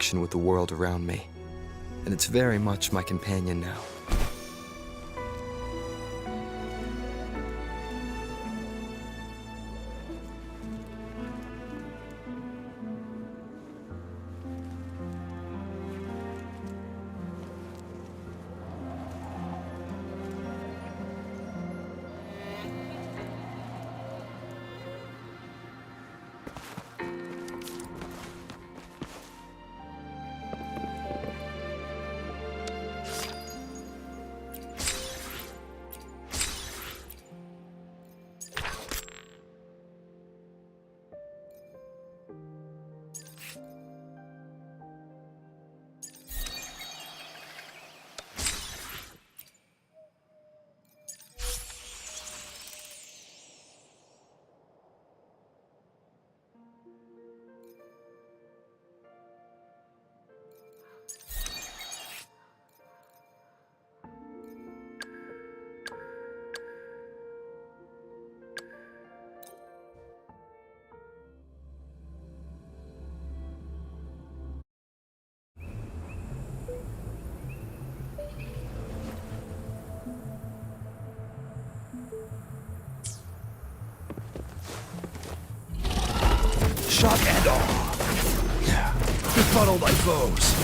connection with the world around me, and it's very much my companion now. Shot and all. Befuddle thy foes.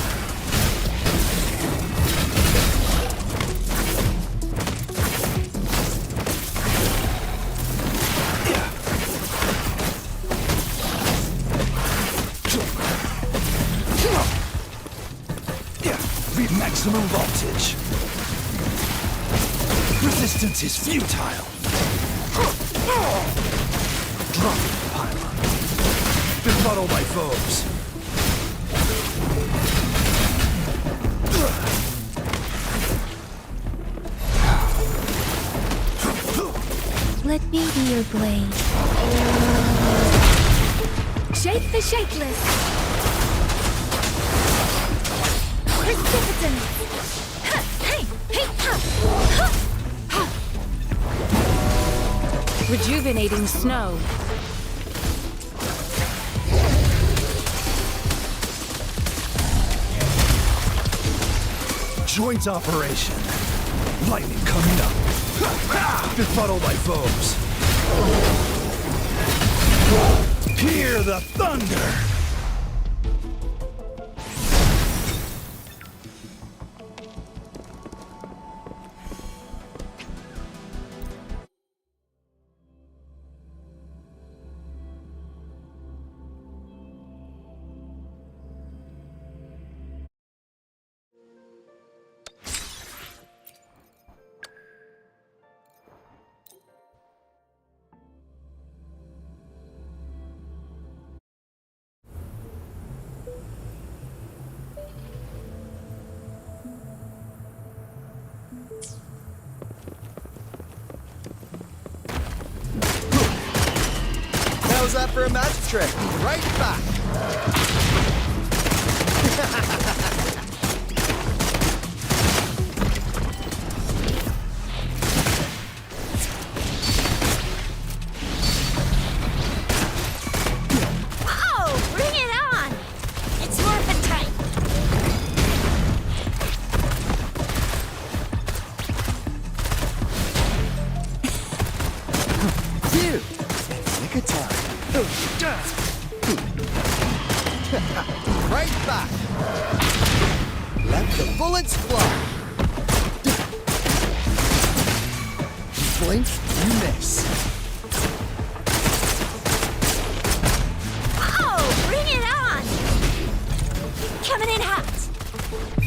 Read maximum voltage. Resistance is futile. Drop the pylon. Befuddle thy foes. Let me be your blade. Shake the shakeless. Precipitant. Hey, hey, rejuvenating snow. Joint operation. Lightning coming up. Befuddle thy foes. Hear the thunder. How's that for a magic trick? Right back! Oh, bring it on! It's morphin' time! Phew! Nick of time. Right back! Let the bullets fly! Blink, you miss. Oh, bring it on! Coming in hot!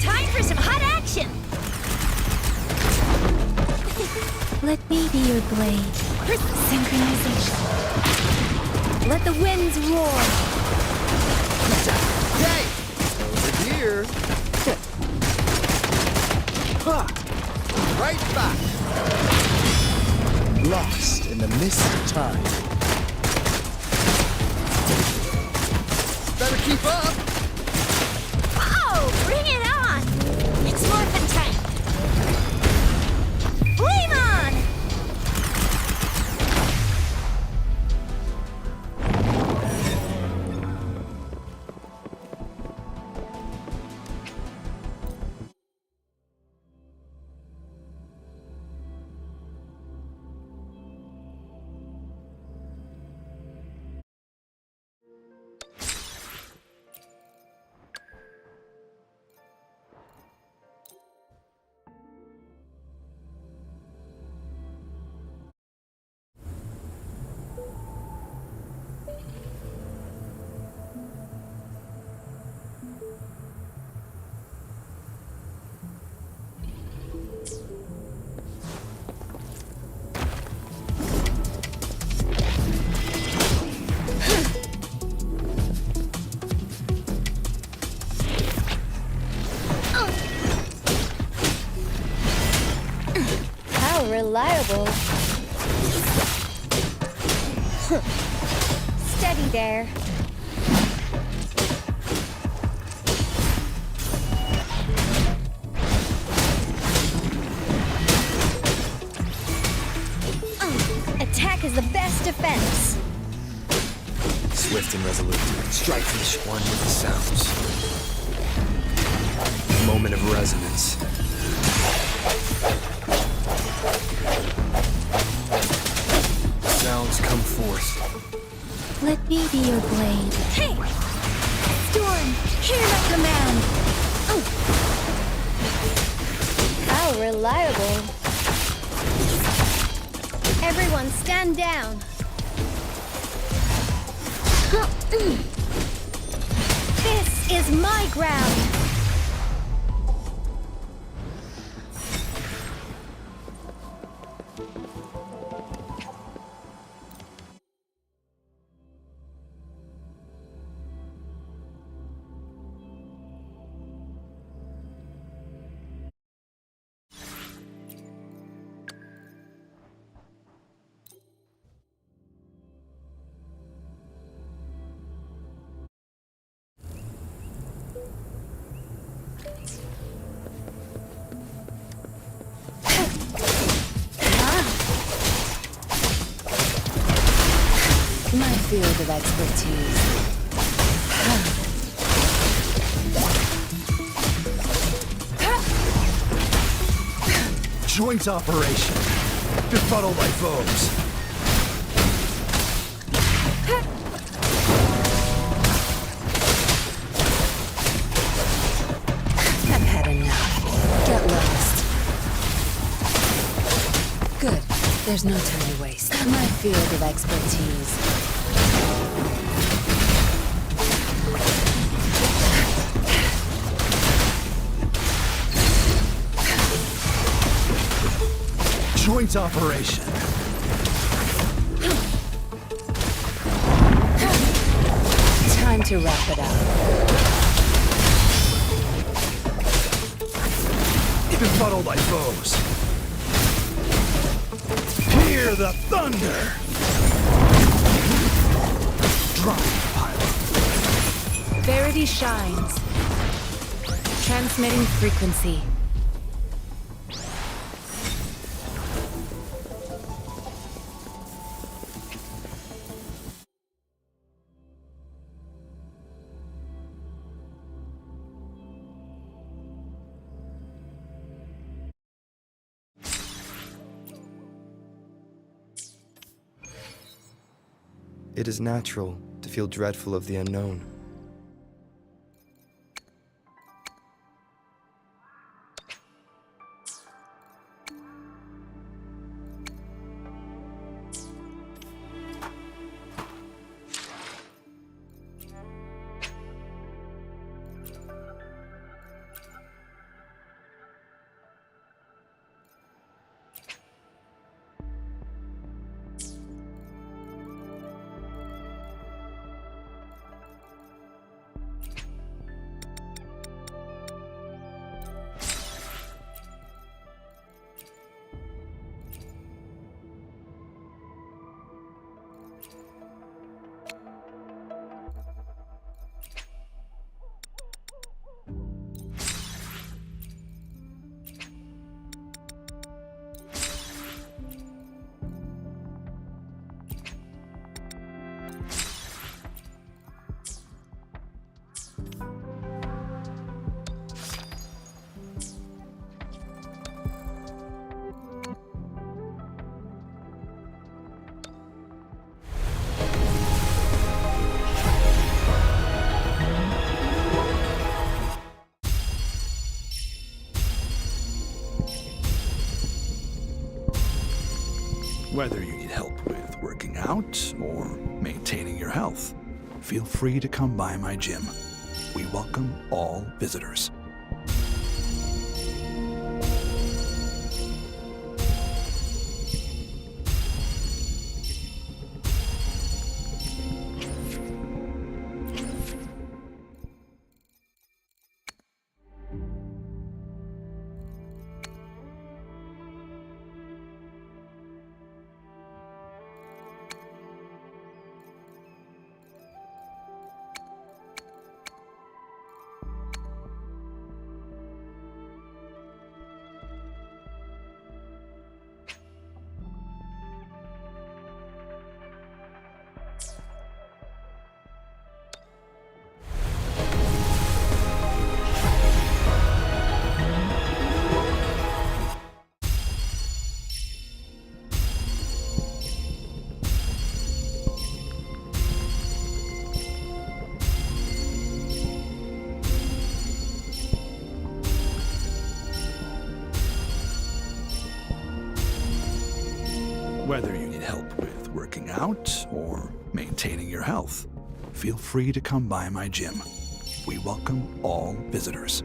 Time for some hot action! Let me be your blade. Synchronization. Let the winds roar! Yay! Over here. Right back! Lost in the mist of time. Better keep up! Oh, bring it on! It's morphin' time! Flame on! reliable. Steady there. Attack is the best defense. Swift and resolute. Strike each one with the sounds. Moment of resonance. Sounds come forth. Let me be your blade. Hey! Storm, hear my command! How reliable. Everyone stand down. This is my ground. My field of expertise. Joint operation. Befuddle my foes. I've had enough. Get lost. Good. There's no time to waste. My field of expertise. Joint operation. Time to wrap it up. Befuddle my foes. Hear the thunder! Drop the pilot. Verity shines. Transmitting frequency. It is natural to feel dreadful of the unknown. Whether you need help with working out or maintaining your health, feel free to come by my gym. We welcome all visitors. Whether you need help with working out or maintaining your health, feel free to come by my gym. We welcome all visitors.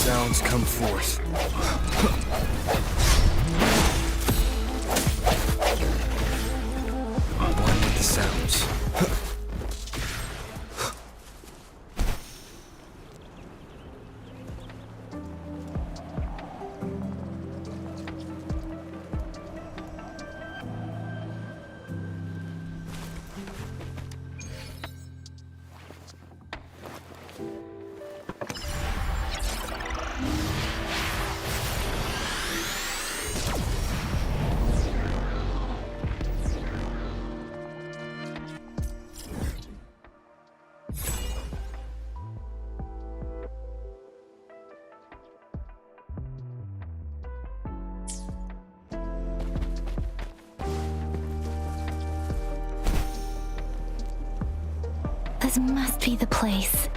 Sounds come forth. One with the sounds. This must be the place.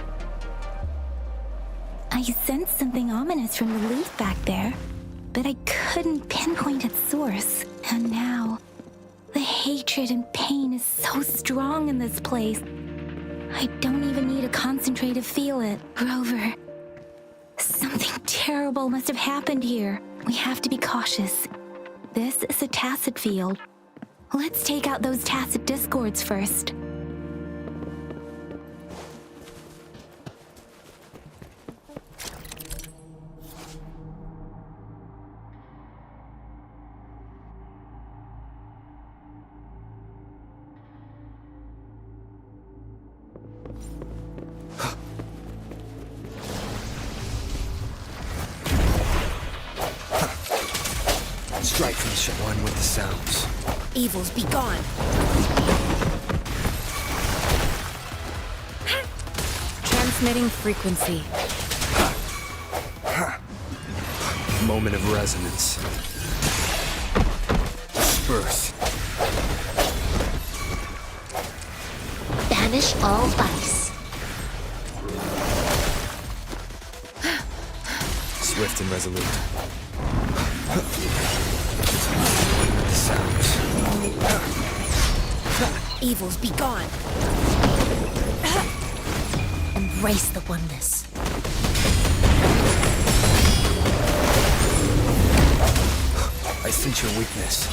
I sensed something ominous from the leaf back there, but I couldn't pinpoint its source. And now, the hatred and pain is so strong in this place. I don't even need to concentrate to feel it. Rover, something terrible must have happened here. We have to be cautious. This is a tacit field. Let's take out those tacit discords first. Strike from the one with the sounds. Evils be gone. Transmitting frequency. Moment of resonance. Disperse. Banish all vice. Swift and resolute. The sounds. Evils be gone. Embrace the oneness. I sense your weakness.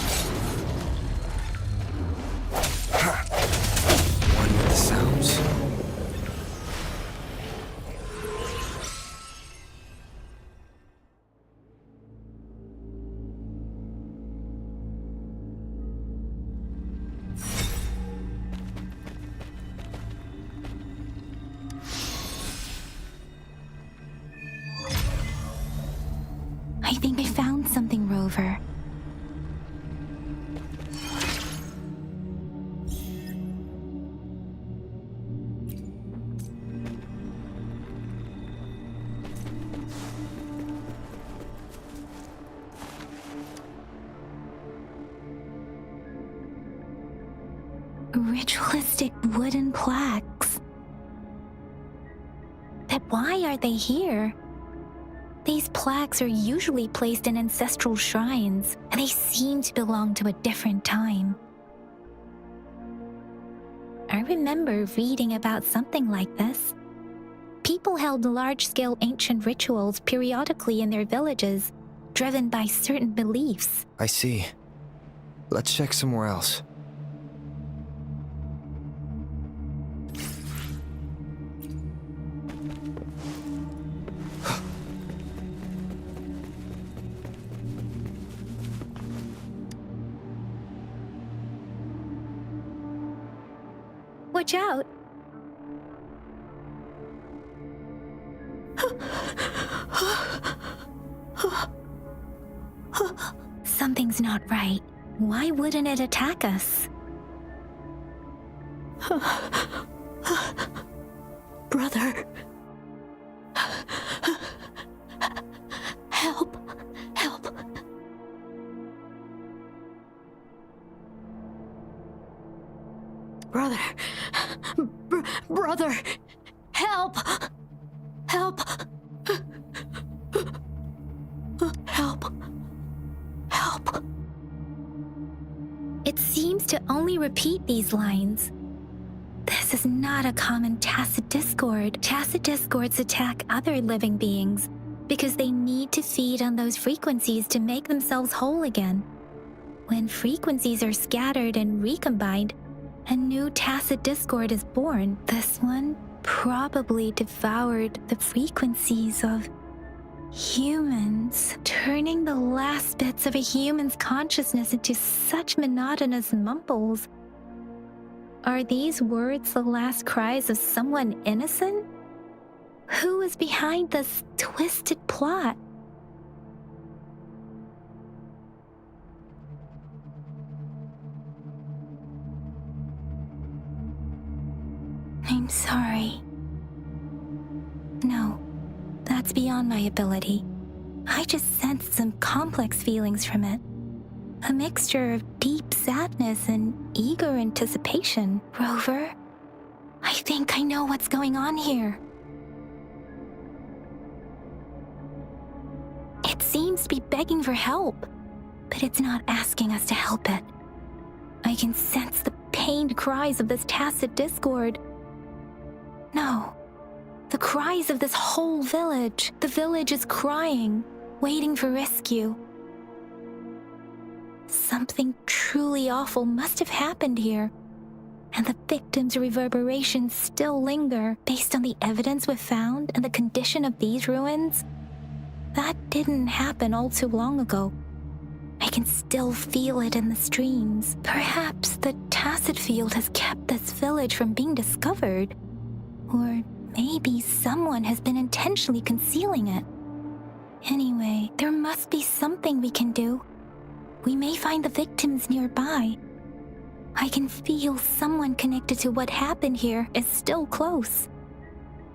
One with the sounds. I think I found something, Rover. Ritualistic wooden plaques. But why are they here? These plaques are usually placed in ancestral shrines, and they seem to belong to a different time. I remember reading about something like this. People held large-scale ancient rituals periodically in their villages, driven by certain beliefs. I see. Let's check somewhere else. Watch out! Something's not right. Why wouldn't it attack us? Brother. Help. Help. Brother. Brother. Help. Help. Help. Help. It seems to only repeat these lines. This is not a common tacit discord. Tacit discords attack other living beings because they need to feed on those frequencies to make themselves whole again. When frequencies are scattered and recombined, a new tacit discord is born. This one probably devoured the frequencies of humans, turning the last bits of a human's consciousness into such monotonous mumbles. Are these words the last cries of someone innocent? Who is behind this twisted plot? I'm sorry. No, that's beyond my ability. I just sensed some complex feelings from it. A mixture of deep sadness and eager anticipation. Rover, I think I know what's going on here. It seems to be begging for help, but it's not asking us to help it. I can sense the pained cries of this tacit discord. No, the cries of this whole village. The village is crying, waiting for rescue. Something truly awful must have happened here, and the victims' reverberations still linger. Based on the evidence we've found and the condition of these ruins, that didn't happen all too long ago. I can still feel it in the streams. Perhaps the tacit field has kept this village from being discovered. Or maybe someone has been intentionally concealing it. Anyway, there must be something we can do. We may find the victims nearby. I can feel someone connected to what happened here is still close.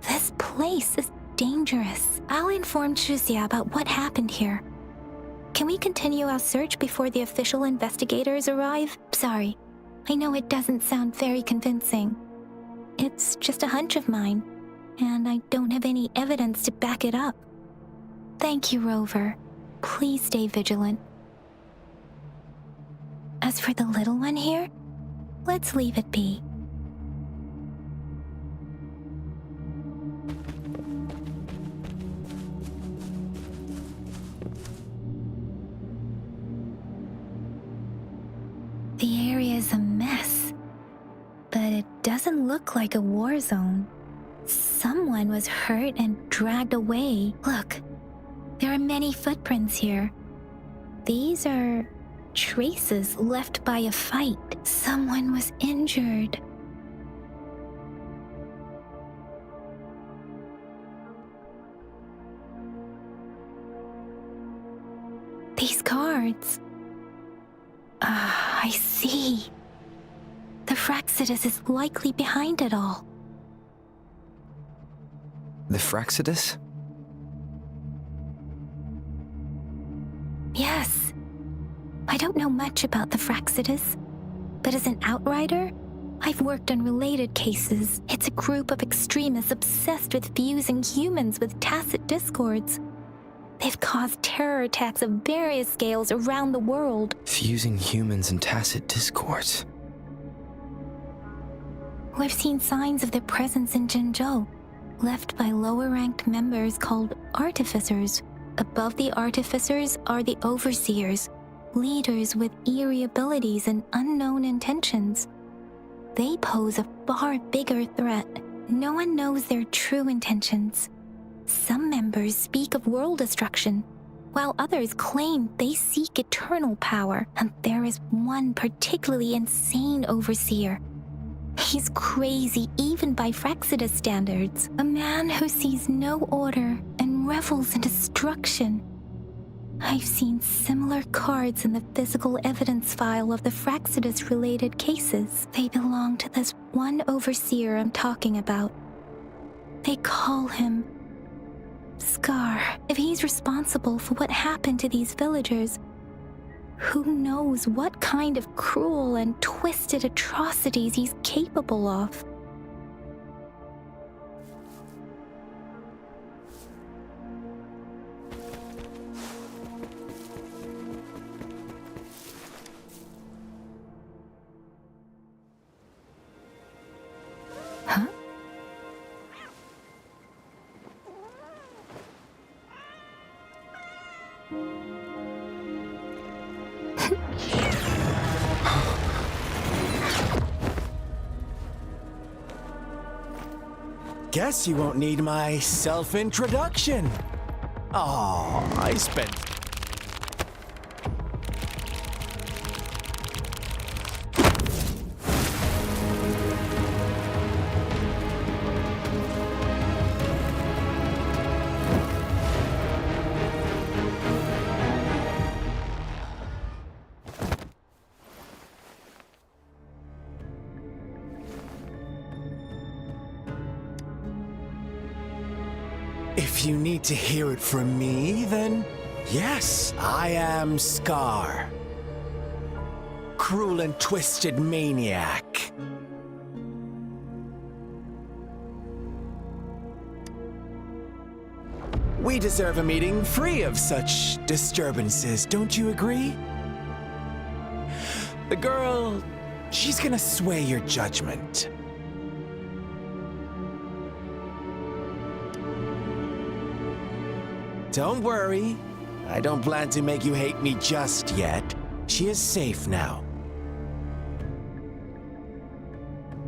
This place is dangerous. I'll inform Chuzia about what happened here. Can we continue our search before the official investigators arrive? Sorry, I know it doesn't sound very convincing. It's just a hunch of mine, and I don't have any evidence to back it up. Thank you, Rover. Please stay vigilant. As for the little one here, let's leave it be. The area is a mess, but it doesn't look like a war zone. Someone was hurt and dragged away. Look, there are many footprints here. These are traces left by a fight. Someone was injured. I see. The Fraxidus is likely behind it all. The Fraxidus? Yes. I don't know much about the Fraxidus, but as an outrider, I've worked on related cases. It's a group of extremists obsessed with fusing humans with tacit discords. They've caused terror attacks of various scales around the world. Fusing humans and tacit discords. We've seen signs of their presence in Jinzhou, left by lower-ranked members called artificers. Above the artificers are the overseers, leaders with eerie abilities and unknown intentions. They pose a far bigger threat. No one knows their true intentions. Some members speak of world destruction, while others claim they seek eternal power, and there is one particularly insane overseer. He's crazy even by Fraxidus standards, a man who sees no order and revels in destruction. I've seen similar cards in the physical evidence file of the Fraxidus-related cases. They belong to this one overseer I'm talking about. They call him Scar. If he's responsible for what happened to these villagers, who knows what kind of cruel and twisted atrocities he's capable of? Huh? Guess you won't need my self-introduction. Oh, I spent... If you need to hear it from me, then yes, I am Scar. Cruel and twisted maniac. We deserve a meeting free of such disturbances, don't you agree? The girl, she's gonna sway your judgment. Don't worry, I don't plan to make you hate me just yet. She is safe now.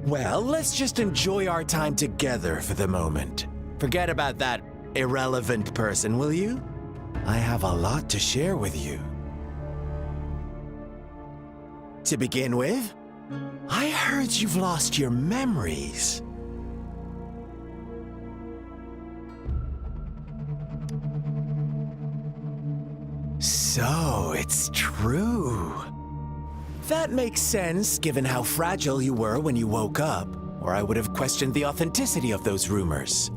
Well, let's just enjoy our time together for the moment. Forget about that irrelevant person, will you? I have a lot to share with you. To begin with, I heard you've lost your memories. So, it's true. That makes sense, given how fragile you were when you woke up, or I would have questioned the authenticity of those rumors.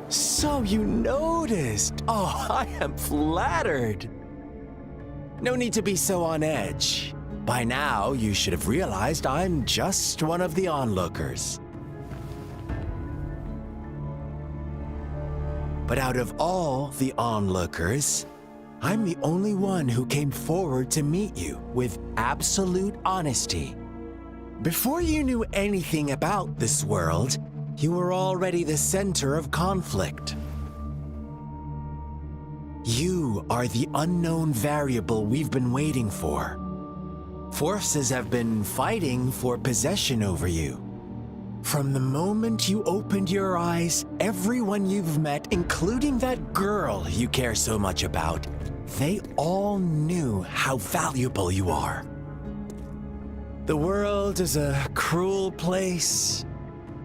So you noticed. Oh, I am flattered. No need to be so on edge. By now, you should have realized I'm just one of the onlookers. But out of all the onlookers, I'm the only one who came forward to meet you with absolute honesty. Before you knew anything about this world, you were already the center of conflict. You are the unknown variable we've been waiting for. Forces have been fighting for possession over you. From the moment you opened your eyes, everyone you've met, including that girl you care so much about, they all knew how valuable you are. The world is a cruel place.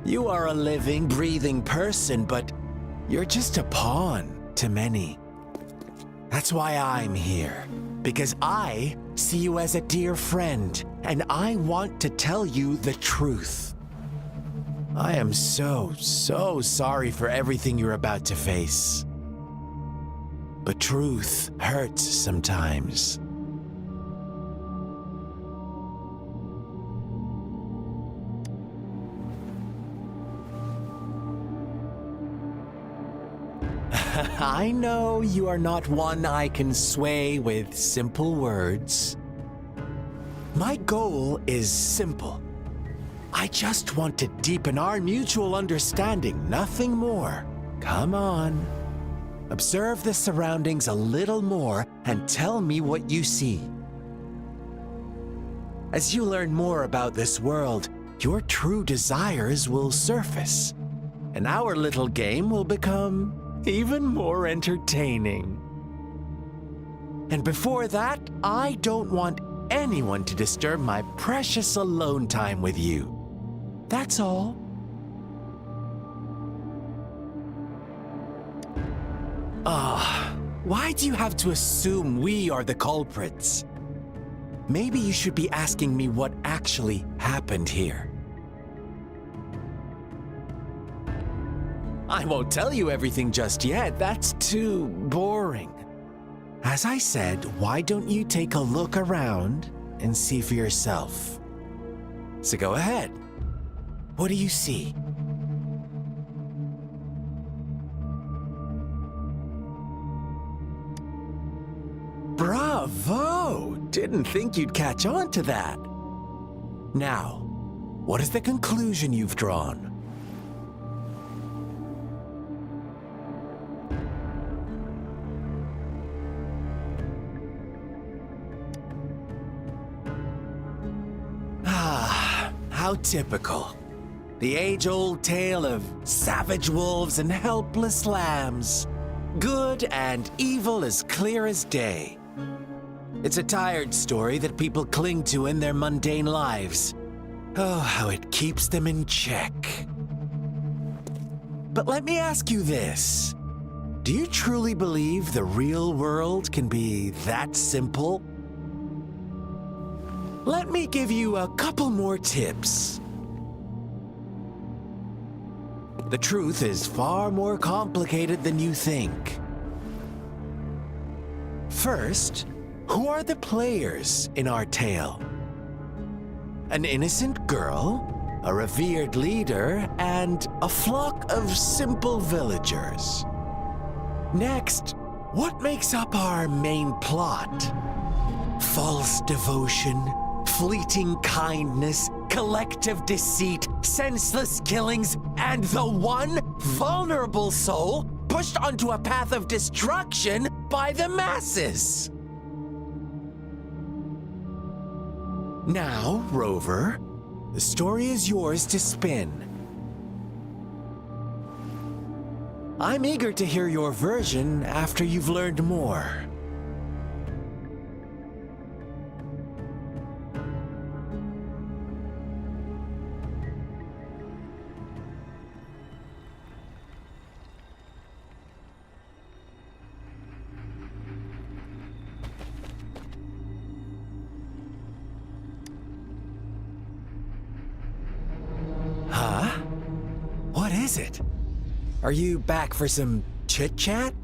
You are a living, breathing person, but you're just a pawn to many. That's why I'm here. Because I see you as a dear friend, and I want to tell you the truth. I am so sorry for everything you're about to face. But truth hurts sometimes. I know you are not one I can sway with simple words. My goal is simple. I just want to deepen our mutual understanding, nothing more. Come on. Observe the surroundings a little more and tell me what you see. As you learn more about this world, your true desires will surface, and our little game will become even more entertaining. And before that, I don't want anyone to disturb my precious alone time with you. That's all. Why do you have to assume we are the culprits? Maybe you should be asking me what actually happened here. I won't tell you everything just yet. That's too boring. As I said, why don't you take a look around and see for yourself? So go ahead. What do you see? Bravo! Didn't think you'd catch on to that. Now, what is the conclusion you've drawn? How typical. The age-old tale of savage wolves and helpless lambs. Good and evil as clear as day. It's a tired story that people cling to in their mundane lives. Oh, how it keeps them in check. But let me ask you this. Do you truly believe the real world can be that simple? Let me give you a couple more tips. The truth is far more complicated than you think. First, who are the players in our tale? An innocent girl, a revered leader, and a flock of simple villagers. Next, what makes up our main plot? False devotion, fleeting kindness, collective deceit, senseless killings, and the one vulnerable soul pushed onto a path of destruction by the masses. Now, Rover, the story is yours to spin. I'm eager to hear your version after you've learned more. What is it? Are you back for some chit-chat?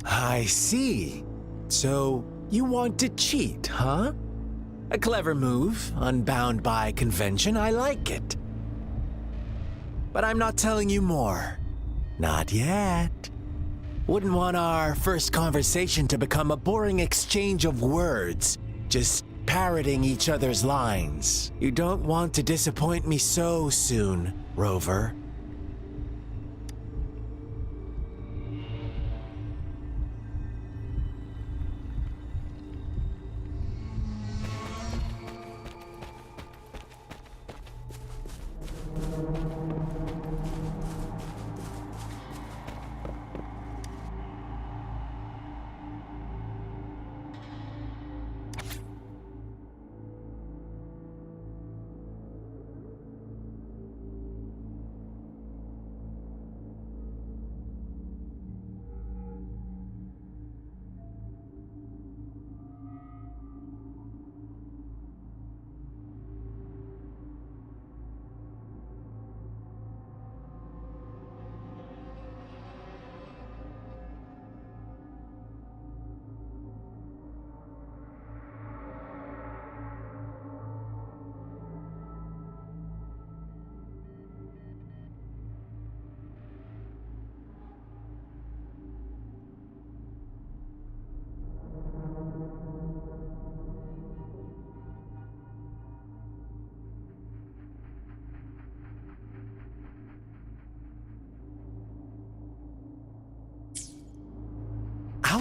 I see. So, you want to cheat, huh? A clever move, unbound by convention, I like it. But I'm not telling you more. Not yet. Wouldn't want our first conversation to become a boring exchange of words, just parroting each other's lines. You don't want to disappoint me so soon, Rover.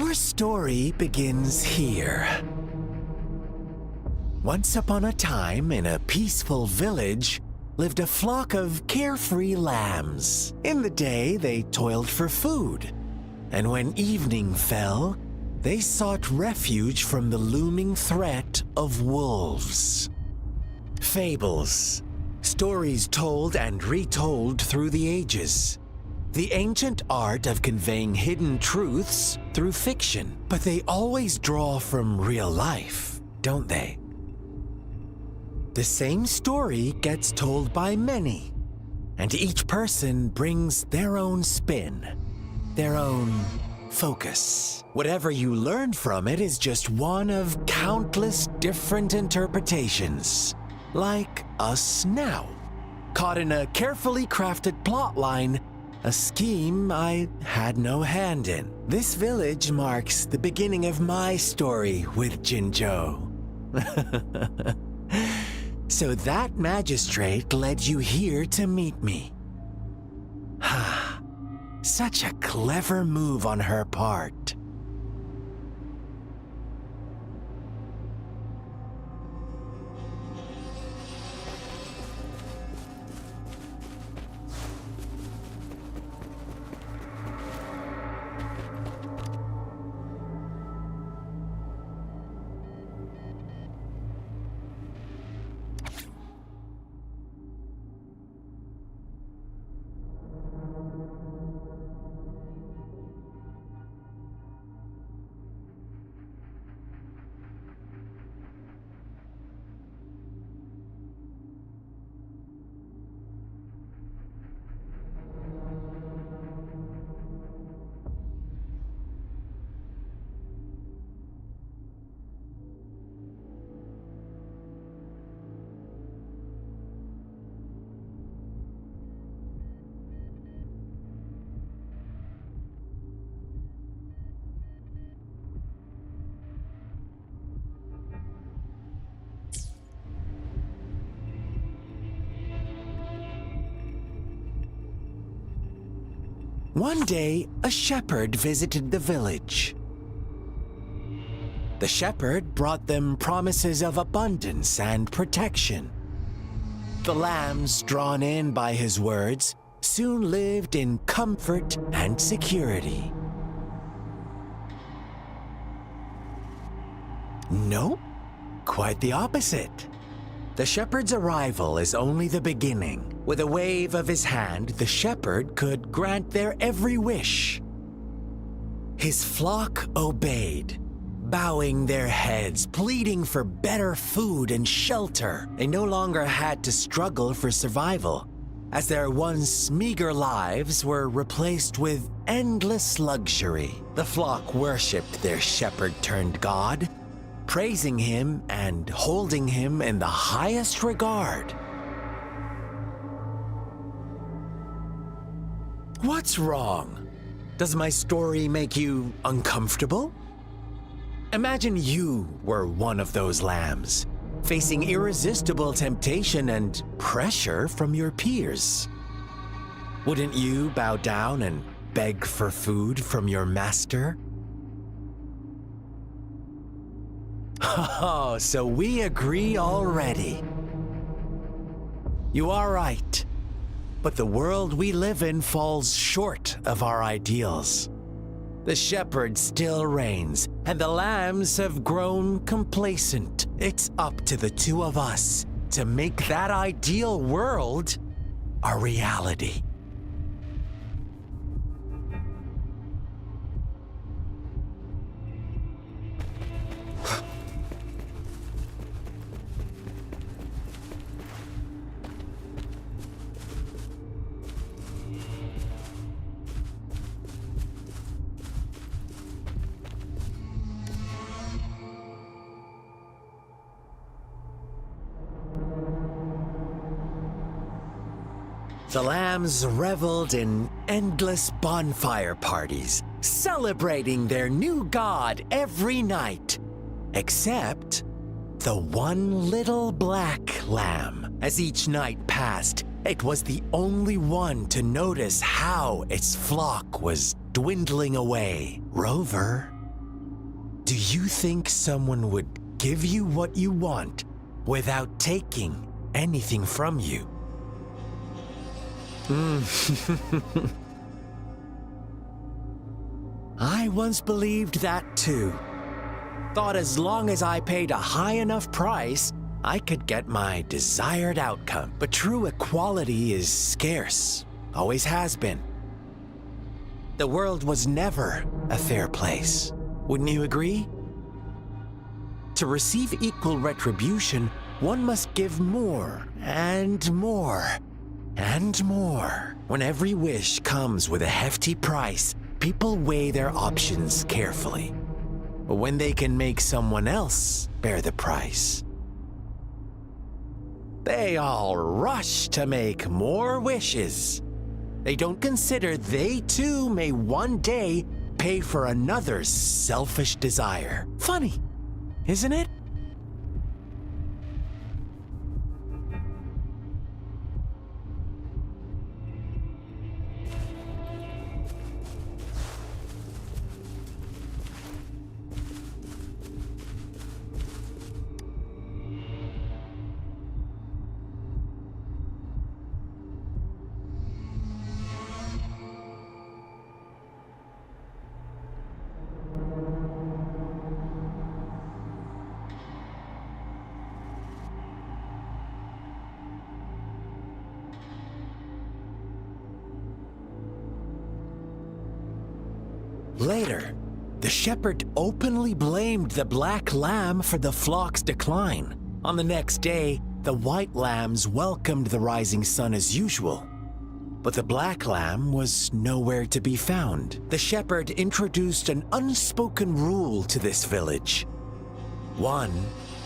Our story begins here. Once upon a time, in a peaceful village, lived a flock of carefree lambs. In the day, they toiled for food, and when evening fell, they sought refuge from the looming threat of wolves. Fables, stories told and retold through the ages. The ancient art of conveying hidden truths through fiction, but they always draw from real life, don't they? The same story gets told by many, and each person brings their own spin, their own focus. Whatever you learn from it is just one of countless different interpretations, like us now, caught in a carefully crafted plotline, a scheme I had no hand in. This village marks the beginning of my story with Jinzhou. So that magistrate led you here to meet me. Such a clever move on her part. One day, a shepherd visited the village. The shepherd brought them promises of abundance and protection. The lambs, drawn in by his words, soon lived in comfort and security. No, quite the opposite. The shepherd's arrival is only the beginning. With a wave of his hand, the shepherd could grant their every wish. His flock obeyed, bowing their heads, pleading for better food and shelter. They no longer had to struggle for survival, as their once meager lives were replaced with endless luxury. The flock worshipped their shepherd-turned-god, praising him and holding him in the highest regard. What's wrong? Does my story make you uncomfortable? Imagine you were one of those lambs, facing irresistible temptation and pressure from your peers. Wouldn't you bow down and beg for food from your master? Oh, so we agree already. You are right, but the world we live in falls short of our ideals. The shepherd still reigns, and the lambs have grown complacent. It's up to the two of us to make that ideal world a reality. The lambs reveled in endless bonfire parties, celebrating their new god every night, except the one little black lamb. As each night passed, it was the only one to notice how its flock was dwindling away. Rover Do you think someone would give you what you want without taking anything from you? I once believed that too. Thought as long as I paid a high enough price, I could get my desired outcome. But true equality is scarce, always has been. The world was never a fair place. Wouldn't you agree? To receive equal retribution, one must give more and more and more. When every wish comes with a hefty price, people weigh their options carefully. But when they can make someone else bear the price, they all rush to make more wishes. They don't consider they too may one day pay for another's selfish desire. Funny, isn't it? Later, the shepherd openly blamed the black lamb for the flock's decline. On the next day, the white lambs welcomed the rising sun as usual. But the black lamb was nowhere to be found. The shepherd introduced an unspoken rule to this village. One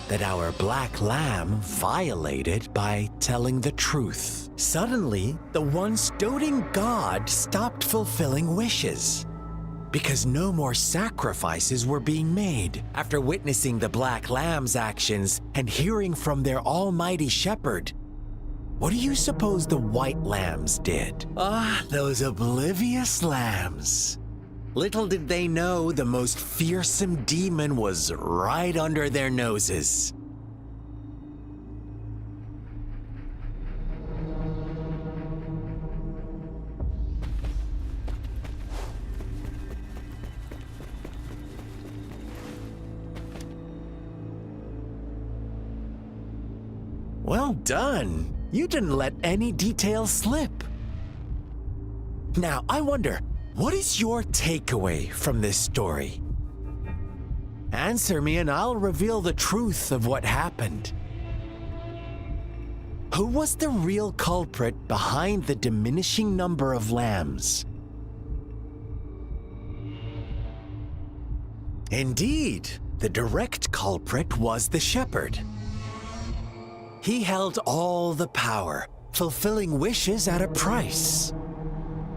that our black lamb violated by telling the truth. Suddenly, the once doting god stopped fulfilling wishes, because no more sacrifices were being made. After witnessing the black lamb's actions and hearing from their almighty shepherd, what do you suppose the white lambs did? Those oblivious lambs. Little did they know the most fearsome demon was right under their noses. Well done. You didn't let any details slip. Now, I wonder, what is your takeaway from this story? Answer me and I'll reveal the truth of what happened. Who was the real culprit behind the diminishing number of lambs? Indeed, the direct culprit was the shepherd. He held all the power, fulfilling wishes at a price.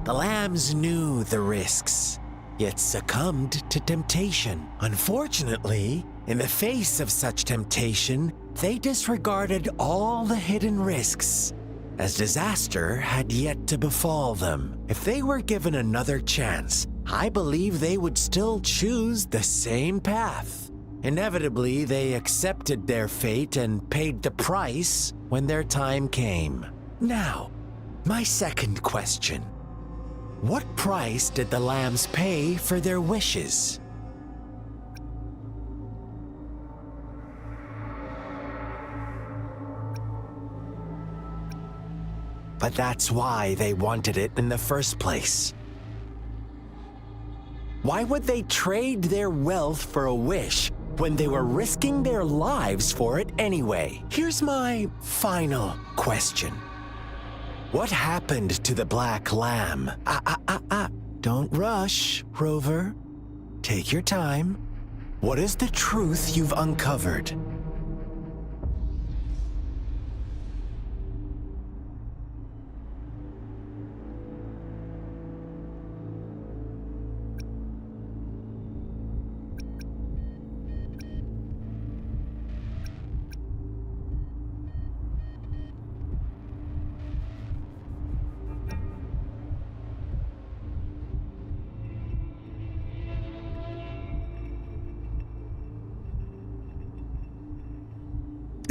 The lambs knew the risks, yet succumbed to temptation. Unfortunately, in the face of such temptation, they disregarded all the hidden risks, as disaster had yet to befall them. If they were given another chance, I believe they would still choose the same path. Inevitably, they accepted their fate and paid the price when their time came. Now, my second question. What price did the lambs pay for their wishes? But that's why they wanted it in the first place. Why would they trade their wealth for a wish when they were risking their lives for it anyway? Here's my final question. What happened to the black lamb? Don't rush, Rover. Take your time. What is the truth you've uncovered?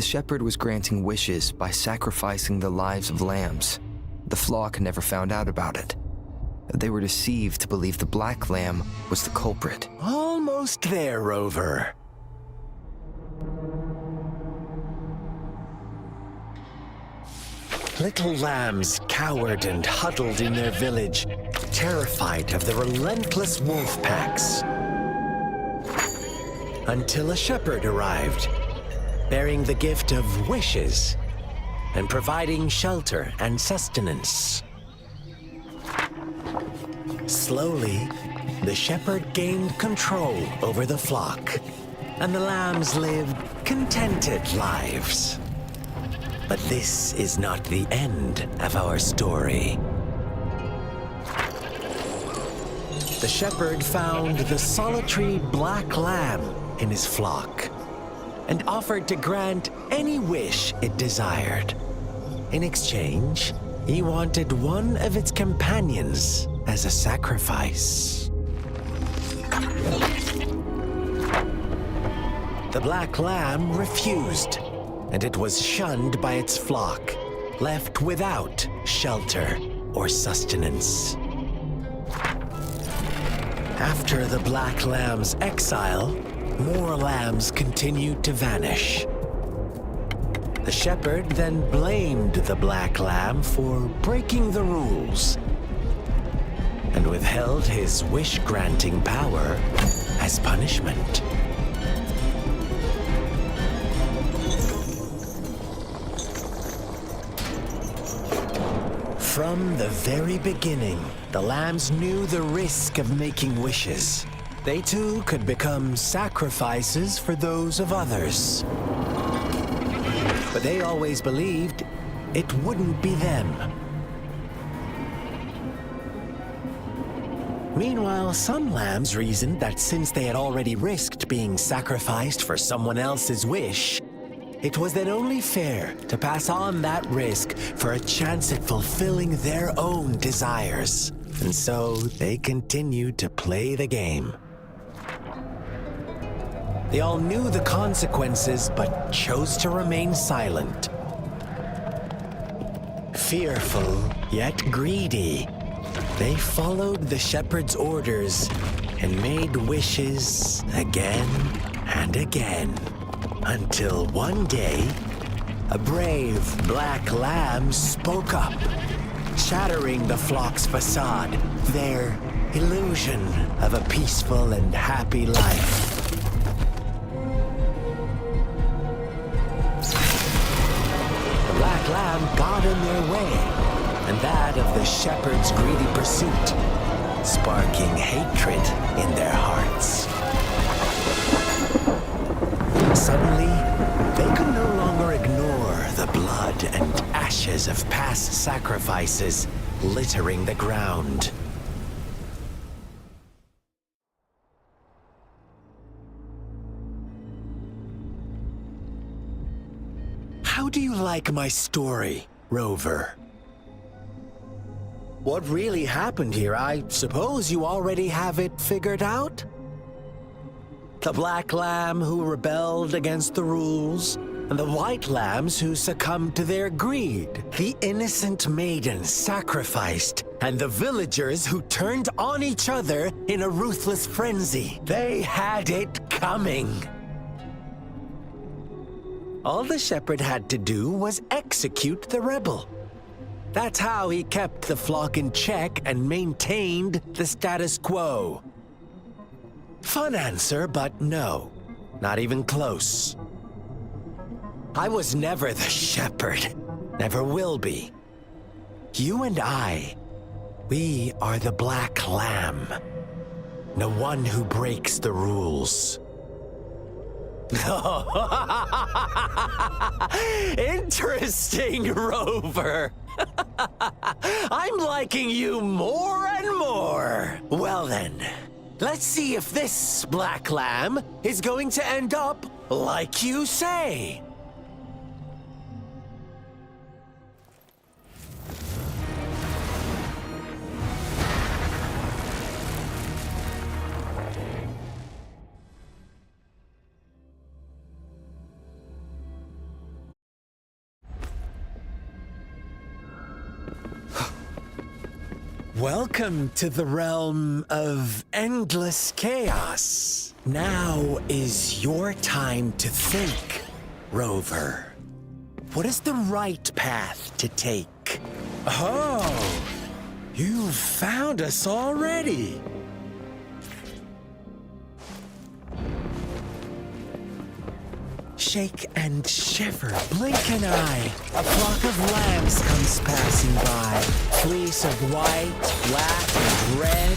shepherd was granting wishes by sacrificing the lives of lambs. The flock never found out about it. They were deceived to believe the black lamb was the culprit. Almost there, Rover. Little lambs cowered and huddled in their village, terrified of the relentless wolf packs. Until a shepherd arrived, bearing the gift of wishes and providing shelter and sustenance. Slowly, the shepherd gained control over the flock, and the lambs lived contented lives. But this is not the end of our story. The shepherd found the solitary black lamb in his flock and offered to grant any wish it desired. In exchange, he wanted one of its companions as a sacrifice. The black lamb refused, and it was shunned by its flock, left without shelter or sustenance. After the black lamb's exile, more lambs continued to vanish. The shepherd then blamed the black lamb for breaking the rules and withheld his wish-granting power as punishment. From the very beginning, the lambs knew the risk of making wishes. They too could become sacrifices for those of others. But they always believed it wouldn't be them. Meanwhile, some lambs reasoned that since they had already risked being sacrificed for someone else's wish, it was then only fair to pass on that risk for a chance at fulfilling their own desires. And so they continued to play the game. They all knew the consequences, but chose to remain silent. Fearful, yet greedy, they followed the shepherd's orders and made wishes again and again. Until one day, a brave black lamb spoke up, shattering the flock's facade, their illusion of a peaceful and happy life. The black lamb got in their way, and that of the shepherd's greedy pursuit, sparking hatred in their hearts. Suddenly, they could no longer ignore the blood and ashes of past sacrifices littering the ground. How do you like my story, Rover? What really happened here? I suppose you already have it figured out? The black lamb who rebelled against the rules, and the white lambs who succumbed to their greed. The innocent maiden sacrificed, and the villagers who turned on each other in a ruthless frenzy. They had it coming. All the shepherd had to do was execute the rebel. That's how he kept the flock in check and maintained the status quo. Fun answer, but no, not even close. I was never the shepherd, never will be. You and I, we are the black lamb, the one who breaks the rules. Interesting, Rover. I'm liking you more and more. Well then, let's see if this black lamb is going to end up like you say. Welcome to the realm of endless chaos. Now is your time to think, Rover. What is the right path to take? Oh, you've found us already. Shake and shiver, blink an eye. A flock of lambs comes passing by. Fleece of white, black, and red.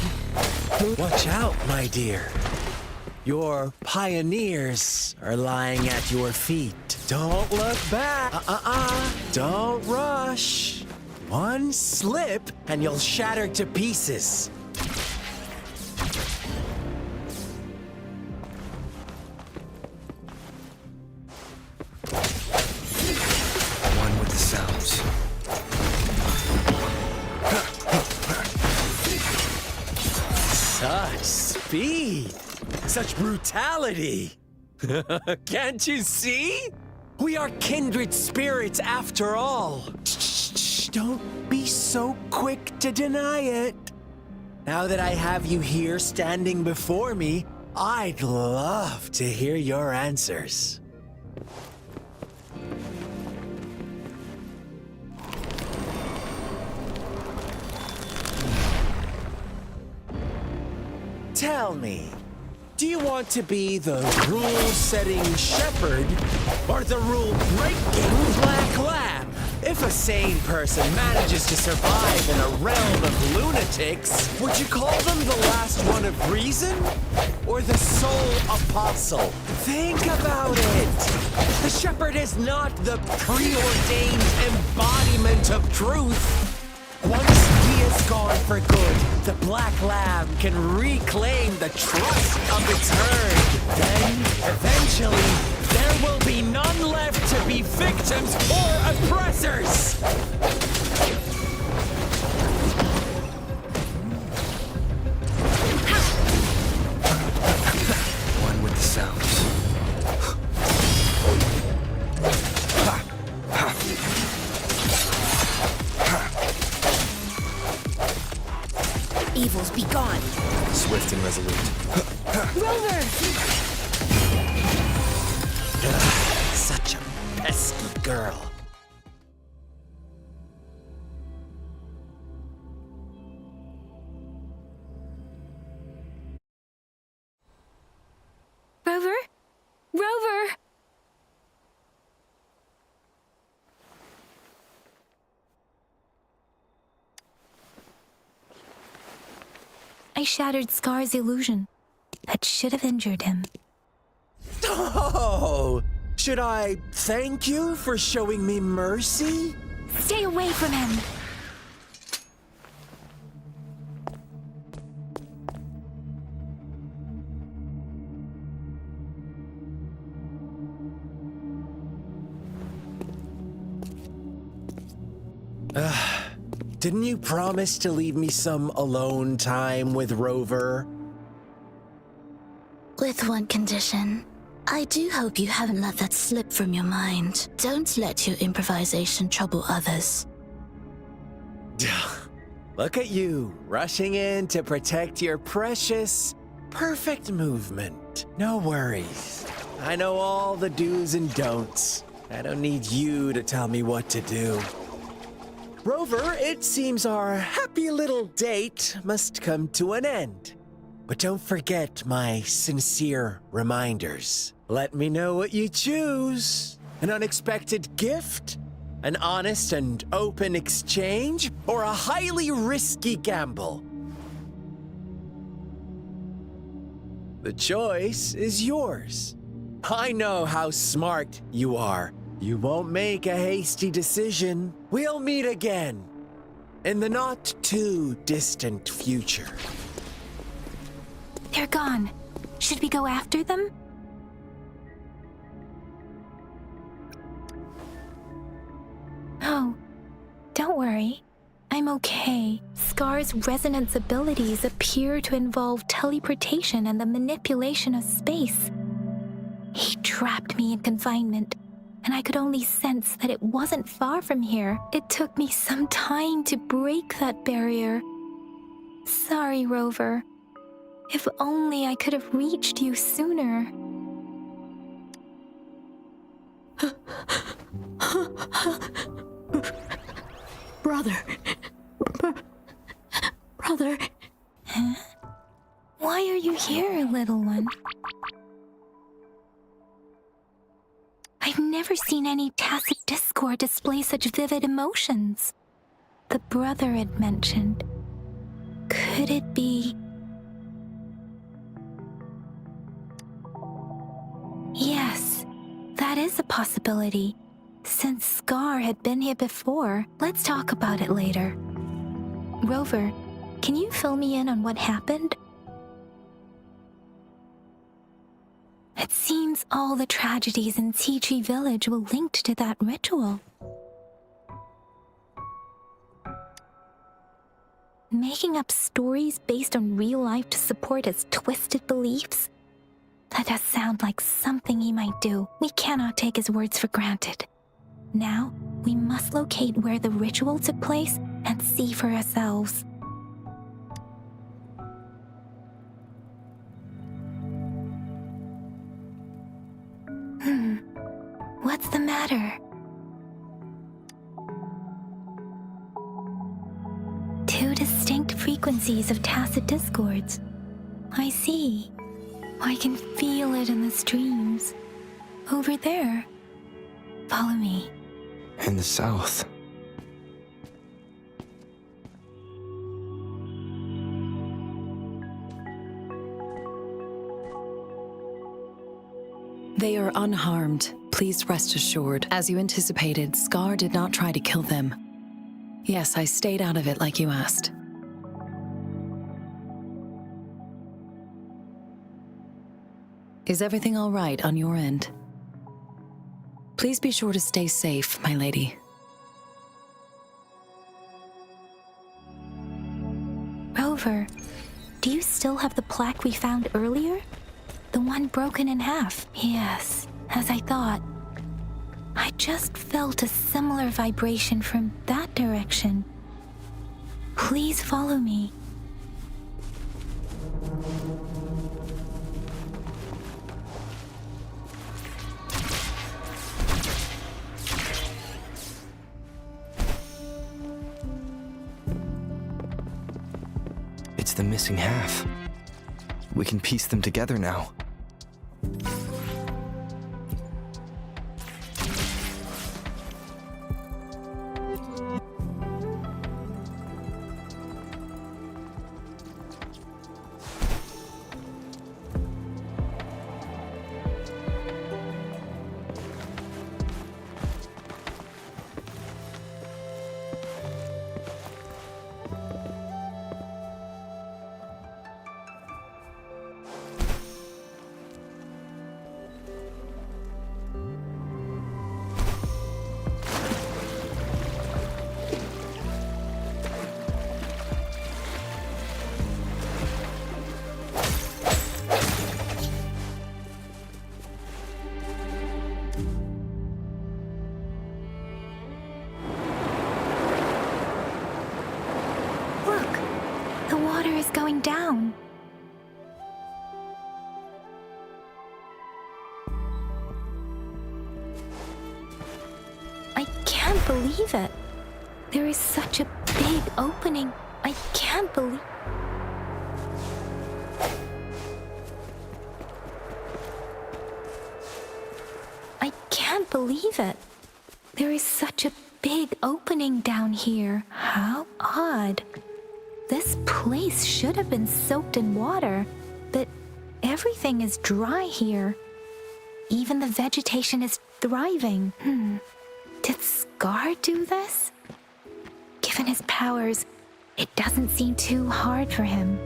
Watch out, my dear. Your pioneers are lying at your feet. Don't look back. Don't rush. One slip and you'll shatter to pieces. One with the sounds. Such speed. Such brutality. Can't you see? We are kindred spirits after all. Shh, don't be so quick to deny it. Now that I have you here standing before me, I'd love to hear your answers. Tell me, do you want to be the rule-setting shepherd or the rule-breaking black lamb? If a sane person manages to survive in a realm of lunatics, would you call them the last one of reason or the sole apostle? Think about it. The shepherd is not the preordained embodiment of truth. Once he is gone for good, the black lamb can reclaim the trust of its herd. Then, eventually, there will be none left to be victims or oppressors. One with the sounds. Evils be gone. Swift and resolute. Rover! Such a pesky girl. Rover? Rover! I shattered Scar's illusion. That should have injured him. Oh, should I thank you for showing me mercy? Stay away from him! Didn't you promise to leave me some alone time with Rover? With one condition. I do hope you haven't let that slip from your mind. Don't let your improvisation trouble others. Look at you, rushing in to protect your precious, perfect movement. No worries. I know all the do's and don'ts. I don't need you to tell me what to do. Rover, it seems our happy little date must come to an end. But don't forget my sincere reminders. Let me know what you choose. An unexpected gift? An honest and open exchange? Or a highly risky gamble? The choice is yours. I know how smart you are. You won't make a hasty decision. We'll meet again in the not too distant future. They're gone. Should we go after them? Oh, don't worry. I'm okay. Scar's resonance abilities appear to involve teleportation and the manipulation of space. He trapped me in confinement, and I could only sense that it wasn't far from here. It took me some time to break that barrier, Sorry, Rover. If only I could have reached you sooner. Brother. Brother. Huh? Why are you here, little one? I've never seen any tacit discord display such vivid emotions. The brother had mentioned. Could it be... Yes, that is a possibility. Since Scar had been here before, let's talk about it later. Rover, can you fill me in on what happened? It seems all the tragedies in Tea Tree Village were linked to that ritual. Making up stories based on real life to support his twisted beliefs? That does sound like something he might do. We cannot take his words for granted. Now, we must locate where the ritual took place and see for ourselves. What's the matter? Two distinct frequencies of tacit discords. I see. I can feel it in the streams. Over there. Follow me. In the south. They are unharmed. Please rest assured. As you anticipated, Scar did not try to kill them. Yes, I stayed out of it like you asked. Is everything all right on your end? Please be sure to stay safe, my lady. Rover, do you still have the plaque we found earlier? The one broken in half? Yes, as I thought. I just felt a similar vibration from that direction. Please follow me. It's the missing half. We can piece them together now. Going down. I can't believe it. There is such a big opening. I can't believe... I can't believe it. There is such a big opening down here. How odd. This place should have been soaked in water, but everything is dry here. Even the vegetation is thriving. Did Scar do this? Given his powers, it doesn't seem too hard for him.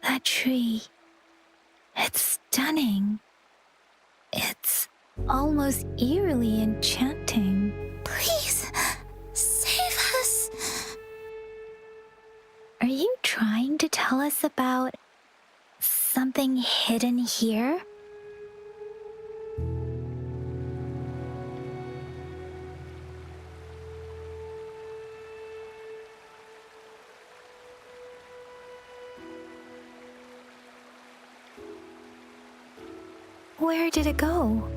That tree, it's stunning. It's almost eerily enchanting. tell us about something hidden here? Where did it go?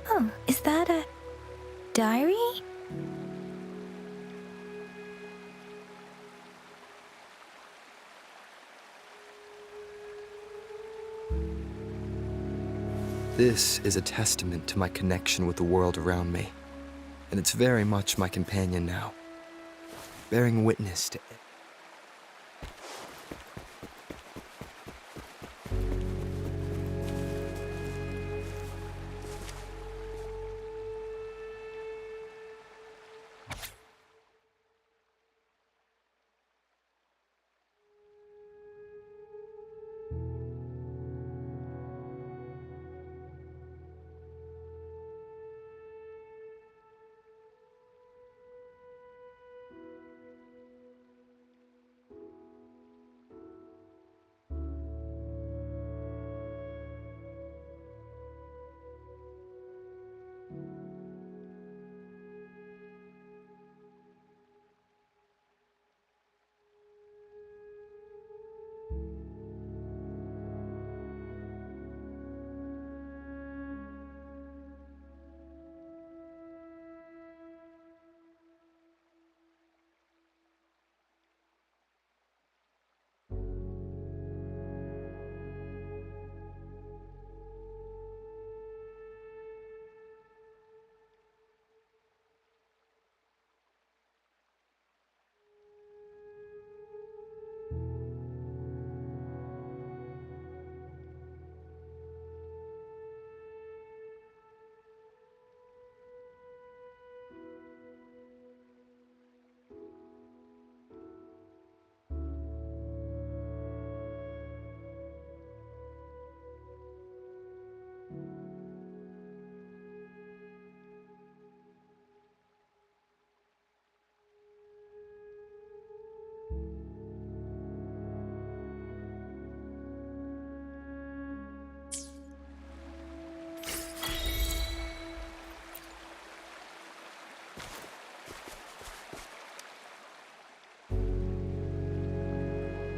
Oh, is that a diary? This is a testament to my connection with the world around me, and it's very much my companion now, bearing witness to it.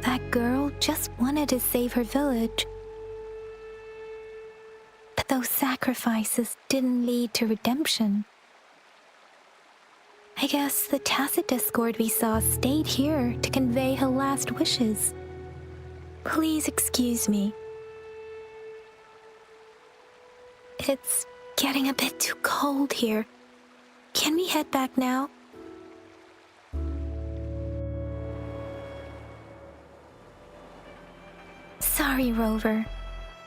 That girl just wanted to save her village. But those sacrifices didn't lead to redemption. I guess the tacit discord we saw stayed here to convey her last wishes. Please excuse me. It's getting a bit too cold here. Can we head back now? Sorry, Rover.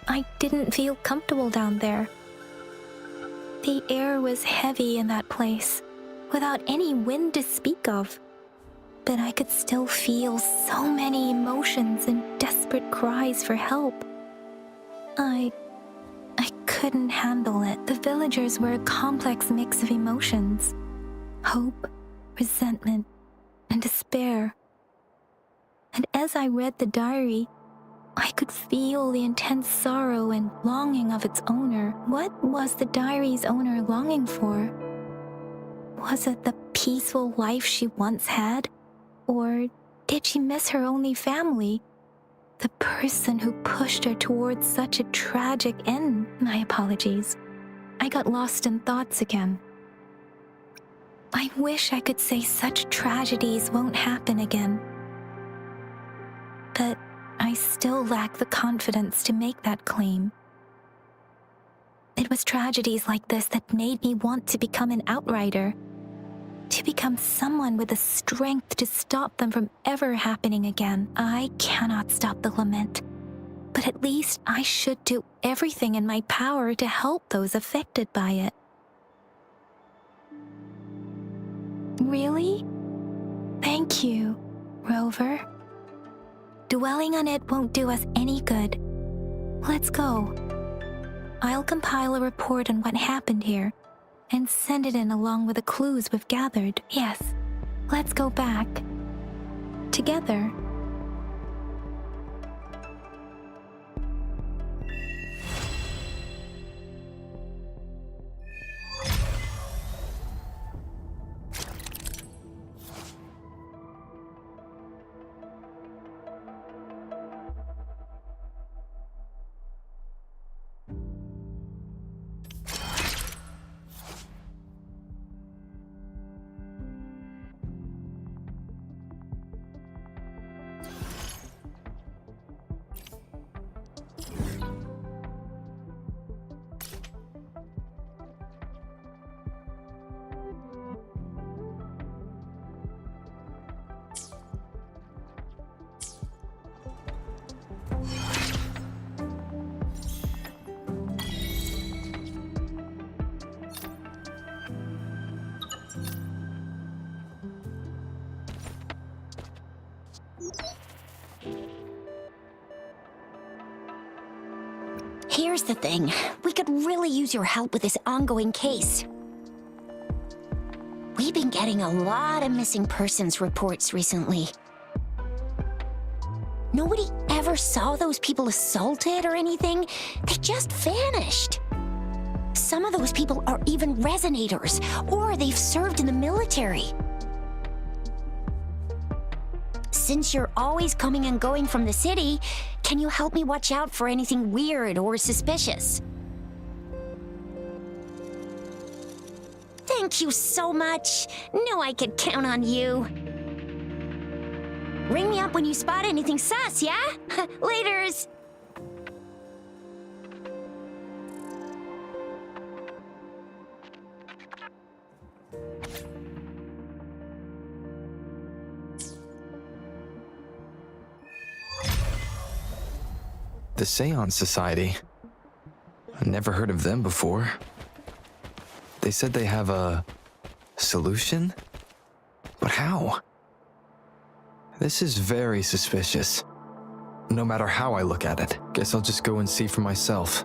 I didn't feel comfortable down there. The air was heavy in that place, without any wind to speak of. But I could still feel so many emotions and desperate cries for help. I couldn't handle it. The villagers were a complex mix of emotions. Hope, resentment, and despair. And as I read the diary, I could feel the intense sorrow and longing of its owner. What was the diary's owner longing for? Was it the peaceful life she once had? Or did she miss her only family? The person who pushed her towards such a tragic end? My apologies. I got lost in thoughts again. I wish I could say such tragedies won't happen again. But I still lack the confidence to make that claim. It was tragedies like this that made me want to become an outrider, to become someone with the strength to stop them from ever happening again. I cannot stop the lament, but at least I should do everything in my power to help those affected by it. Really? Thank you, Rover. Dwelling on it won't do us any good. Let's go. I'll compile a report on what happened here and send it in along with the clues we've gathered. Yes, let's go back. together. Here's the thing. We could really use your help with this ongoing case. We've been getting a lot of missing persons reports recently. Nobody ever saw those people assaulted or anything. They just vanished. Some of those people are even resonators, or they've served in the military. Since you're always coming and going from the city, can you help me watch out for anything weird or suspicious? Thank you so much. Know I could count on you. Ring me up when you spot anything sus, yeah? Laters. The Seance Society. I never heard of them before. They said they have a solution? But how? This is very suspicious. No matter how I look at it, guess I'll just go and see for myself.